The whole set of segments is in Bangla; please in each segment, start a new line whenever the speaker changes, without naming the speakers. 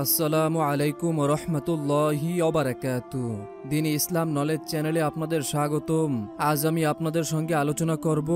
আসসালামু আলাইকুম রহমতুল্লাহি ওবারাকাতু। দিন ইসলাম নলেজ চ্যানেলে আপনাদের স্বাগতম। আজ আমি আপনাদের সঙ্গে আলোচনা করব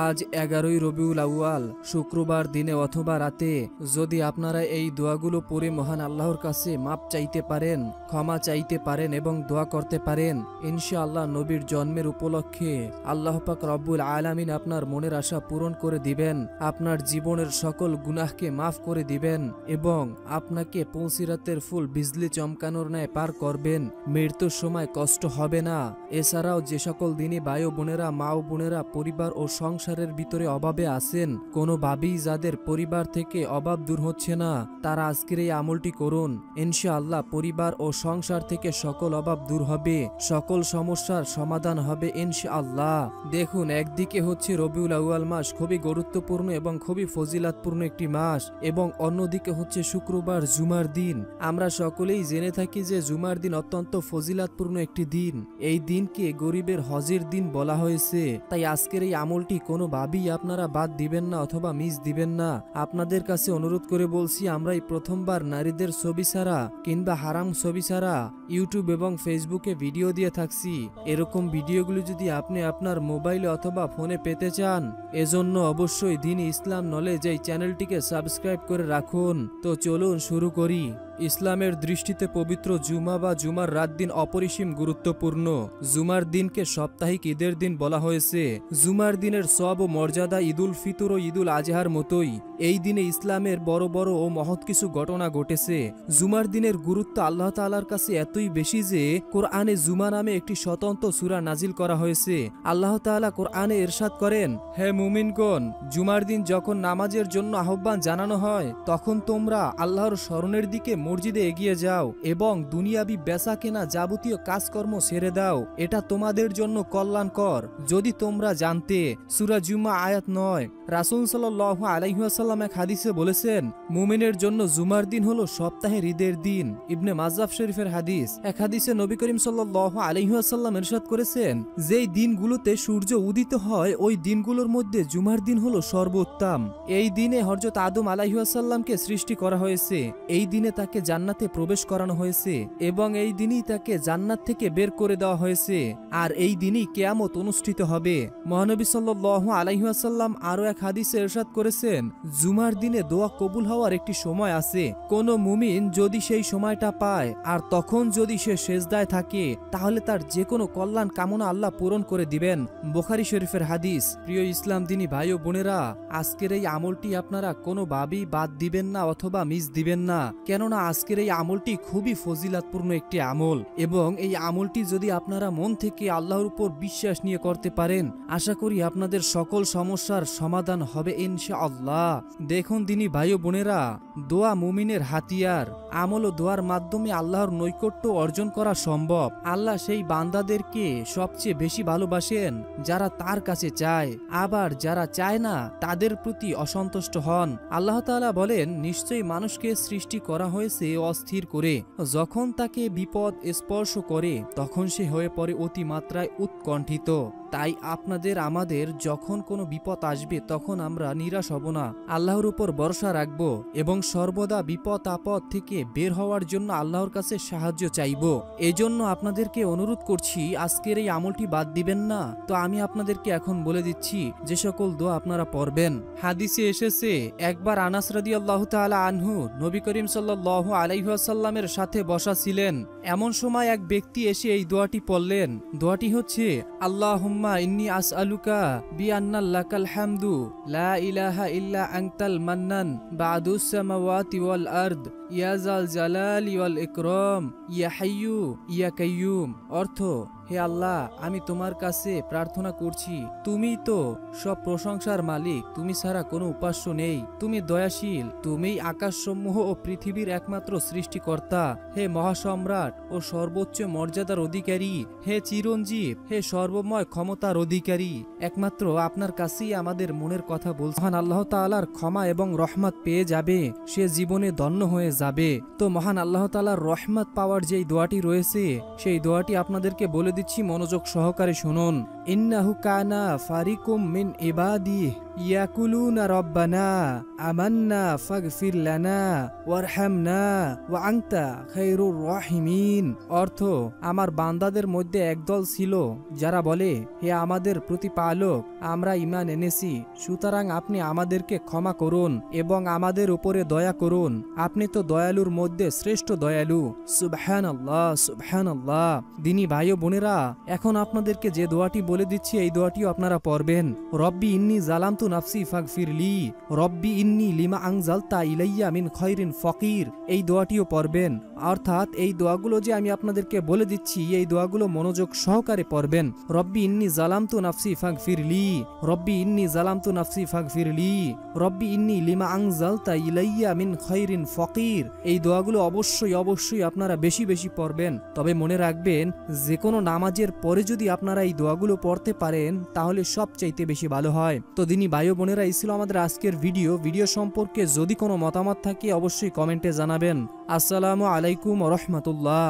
আজ 11ই রবিউল আউয়াল শুক্রবার দিনে অথবা রাতে যদি আপনারা এই দোয়াগুলো পড়ে মহান আল্লাহর কাছে মাপ চাইতে পারেন, ক্ষমা চাইতে পারেন এবং দোয়া করতে পারেন, ইনশাআল্লাহ নবীর জন্মের উপলক্ষে আল্লাহ পাক রব্বুল আলামিন আপনার মনের আশা পূরণ করে দিবেন, আপনার জীবনের সকল গুনাহকে মাফ করে দিবেন এবং আপনাকে পৌঁছিরাতের ফুল বিজলি চমকানোর ন্যায় পার করবেন। মৃত্যুর সময় কষ্ট হবে না। এছাড়াও যে সকল দিনী ভাই বোনেরা, মা ও বোনেরা পরিবার ও সংসারের ভিতরে অভাবে আছেন, কোনোভাবেই যাদের পরিবার থেকে অভাব দূর হচ্ছে না, তারা আজকের এই আমলটি করুন। ইনশাআল্লাহ পরিবার ও সংসার থেকে সকল অভাব দূর হবে, সকল সমস্যার সমাধান হবে ইনশাআল্লাহ। দেখুন, একদিকে হচ্ছে রবিউল আউয়াল মাস, খুবই গুরুত্বপূর্ণ এবং খুবই ফজিলাতপূর্ণ একটি মাস, এবং অন্যদিকে হচ্ছে শুক্রবার জুমার দিন। আমরা সকলেই জেনে থাকি যে জুমার দিন অত্যন্ত ফজিলাতপূর্ণ একটি দিন। এই দিনকে গরিবের হজের দিন বলা হয়েছে। তাই আজকের এই আমলটি কোনোভাবেই আপনারা বাদ দিবেন না অথবা মিস দিবেন না। আপনাদের কাছে অনুরোধ করে বলছি, আমরা এই প্রথমবার নারীদের ছবি ছাড়া কিংবা হারাম ছবি ছাড়া ইউটিউব এবং ফেসবুকে ভিডিও দিয়ে থাকছি। এরকম ভিডিওগুলো যদি আপনি আপনার মোবাইলে অথবা ফোনে পেতে চান, এজন্য অবশ্যই দিন ইসলাম নলেজ এই চ্যানেলটিকে সাবস্ক্রাইব করে রাখুন। তো চলুন শুরু করি। ইসলামের দৃষ্টিতে পবিত্র জুমা বা জুমার রাত দিন অপরিসীম গুরুত্বপূর্ণ। জুমার দিনকে সাপ্তাহিক ঈদের দিন বলা হয়েছে। জুমার দিনের সব ও মর্যাদা ঈদুল ফিতর ও ঈদুল আজহার মতোই এই দিনে ইসলামের বড় বড় ও মহৎ কিছু ঘটনা ঘটেছে। জুমার দিনের গুরুত্ব আল্লাহ তাআলার কাছে এতই বেশি যে কোরআনে জুমা নামে একটি স্বতন্ত্র সূরা নাজিল করা হয়েছে। আল্লাহ তাআলা কোরআনে ইরশাদ করেন, হে মুমিনগণ, জুমার দিন যখন নামাজের জন্য আহ্বান জানানো হয়, তখন তোমরা আল্লাহর স্মরণের দিকে মসজিদে এগিয়ে যাও এবং দুনিয়াবি বেচা কেনা যাবতীয় কাজকর্ম ছেড়ে দাও। এটা তোমাদের জন্য কল্যাণকর যদি তোমরা জানতে। সূরা জুমা আয়াত 9। রাসূল সাল্লাল্লাহু আলাইহি ওয়াসাল্লাম এক হাদিসে বলেছেন, মুমিনের জন্য জুমার দিন হলো সপ্তাহের ঈদের দিন। ইবনে মাজাহ শরীফের হাদিস। এক হাদিসে নবী করিম সাল্লাল্লাহু আলাইহি ওয়াসাল্লাম ইরশাদ করেছেন, যেই দিনগুলোতে সূর্য উদিত হয় ওই দিনগুলোর মধ্যে জুমার দিন হলো সর্বোত্তম। এই দিনে হযরত আদম আলাইহিস সালামকে সৃষ্টি করা হয়েছে। এই দিনে তাকে জান্নাতে প্রবেশ করানো হয়েছে এবং এই দিনই তাকে জান্নাত থেকে বের করে দেওয়া হয়েছে। আর এই দিনই কিয়ামত অনুষ্ঠিত হবে। মহানবী সাল্লাল্লাহু আলাইহি ওয়াসাল্লাম আরো এক হাদিসে ইরশাদ করেছেন, জুমার দিনে দোয়া কবুল হওয়ার একটি সময় আছে। কোন মুমিন যদি সেই সময়টা পায় আর তখন যদি সে সেজদায় থাকে, তাহলে তার যে কোনো কল্যাণ কামনা আল্লাহ পূরণ করে দিবেন। বুখারী শরীফের হাদিস। প্রিয় ইসলাম দিনী ভাই ও বোনেরা, আজকের এই আমলটি আপনারা কোনোভাবেই বাদ দিবেন না অথবা মিস দিবেন না, কেননা আজকের এই আমলটি খুবই ফজিলাতপূর্ণ একটি আমল এবং এই আমলটি যদি আপনারা মন থেকে আল্লাহর উপর বিশ্বাস নিয়ে করতে পারেন, আশা করি আপনাদের সকল সমস্যার সমাধান হবে ইনশাআল্লাহ। দেখুন দিনী ভাই ও বোনেরা, দোয়া মুমিনের হাতিয়ার। আমল ও দোয়ার মাধ্যমে আল্লাহর নৈকট্য অর্জন করা সম্ভব। আল্লাহ সেই বান্দাদেরকে সবচেয়ে বেশি ভালোবাসেন যারা তার কাছে চায়, আবার যারা চায় না তাদের প্রতি অসন্তুষ্ট হন। আল্লাহ তাআলা বলেন, নিশ্চয়ই মানুষকে সৃষ্টি করা হয়েছে অস্থির করে। যখন তাকে বিপদ স্পর্শ করে তখন সে হয়ে পড়ে অতিমাত্রায় উৎকণ্ঠিত। তাই আপনাদের আমাদের যখন কোনো বিপদ আসবে তখন আমরা নিরাশ হব না, আল্লাহর উপর ভরসা রাখব এবং সর্বদা বিপদ আপদ থেকে বের হওয়ার জন্য আল্লাহর কাছে সাহায্য চাইব। এজন্য আপনাদেরকে অনুরোধ করছি, আজকের এই আমলটি বাদ দিবেন না। তো আমি আপনাদেরকে এখন বলে দিচ্ছি যে সকল দোয়া আপনারা পড়বেন। হাদিসে এসেছে, একবার আনাস রাদিয়াল্লাহু তাআলা আনহু নবী করিম সাল্লাল্লাহু আলাইহি ওয়াসাল্লামের সাথে বসা ছিলেন। এমন সময় এক ব্যক্তি এসে এই দোয়াটি পড়লেন। দোয়াটি হচ্ছে, আল্লাহুম্মা ইন্নী আসআলুকা বিআন্না লাকাল হামদু লা ইলাহা ইল্লা আনতাল মান্নান বা'দুস সামাওয়াতি ওয়াল আরদ ইয়া যাল জালালি ওয়াল ইকরাম ইয়া হাইয়্যু ইয়া কাইয়্যুম। অর্থ, হে আল্লাহ, আমি তোমার কাছে প্রার্থনা করছি, তুমিই তো সব প্রশংসার মালিক, তুমি ছাড়া কোনো উপাস্য নেই, তুমি দয়াশীল, তুমিই আকাশসমূহ ও পৃথিবীর একমাত্র সৃষ্টিকর্তা, হে মহাসম্রাট ও সর্বোচ্চ মর্যাদার অধিকারী, হে চিরঞ্জীব, হে সর্বময় ক্ষমতার অধিকারী, একমাত্র আপনার কাছেই আমাদের মনের কথা বলছি। মহান আল্লাহ তাআলার ক্ষমা এবং রহমত পেয়ে যাবে, সে জীবনে ধন্য হয়ে যাবে। তো মহান আল্লাহ তাআলার রহমত পাওয়ার যেই দোয়াটি রয়েছে সেই দোয়াটি আপনাদেরকে বলে দিচ্ছি, মনোযোগ সহকারে শুনুন। ইন্নাহু কানা ফারিকুম মিন ইবাদি ইয়াকুলুনা রব্বানা আমান্না ফাগফির লানা ওয়ারহামনা ওয়া আনতা খায়রুর রাহিমিন। অর্থ, আমার বান্দাদের মধ্যে একদল ছিল যারা বলে, হে আমাদের প্রতিপালক, আমরা ঈমান এনেছি, সুতরাং আপনি আমাদেরকে ক্ষমা করুন এবং আমাদের উপরে দয়া করুন, আপনি তো দয়ালুর মধ্যে শ্রেষ্ঠ দয়ালু। সুবহানাল্লাহ, সুবহানাল্লাহ। দিনী ভাই ও বোনেরা, এখন আপনাদেরকে যে দোয়াটি বলে দিচ্ছি এই দোয়াটিও আপনারা পড়বেন। রব্বি ইন্নী জালামতু নাফসি ফাগফিরলি, রব্বি ইন্নী লিমা আনজালতা ইলাইয়া মিন খায়রিন ফকির, এই দোয়াটিও পড়বেন। অর্থাৎ এই দোয়াগুলো যে আমি আপনাদেরকে বলে দিচ্ছি এই দোয়াগুলো মনোযোগ সহকারে পড়বেন। রব্বি ইন্নী জালামতু নাফসি ফাগফিরলি, রব্বি ইন্নী জালামতু নাফসি ফাগফিরলি, রব্বি ইন্নী লিমা আনজালতা ইলাইয়া মিন খায়রিন ফকির, এই দোয়াগুলো অবশ্যই অবশ্যই আপনারা বেশি বেশি পড়বেন। তবে মনে রাখবেন, যে কোনো নামাজের পরে যদি আপনারা এই দোয়াগুলো পড়তে পারেন তাহলে সবচাইতে বেশি ভালো হয়। তো দিনী ভাই ও বোনেরা, এই ছিল আমাদের আজকের ভিডিও সম্পর্কে যদি কোনো মতামত থাকে অবশ্যই কমেন্টে জানাবেন। আসসালামু আলাইকুম ওয়া রাহমাতুল্লাহ।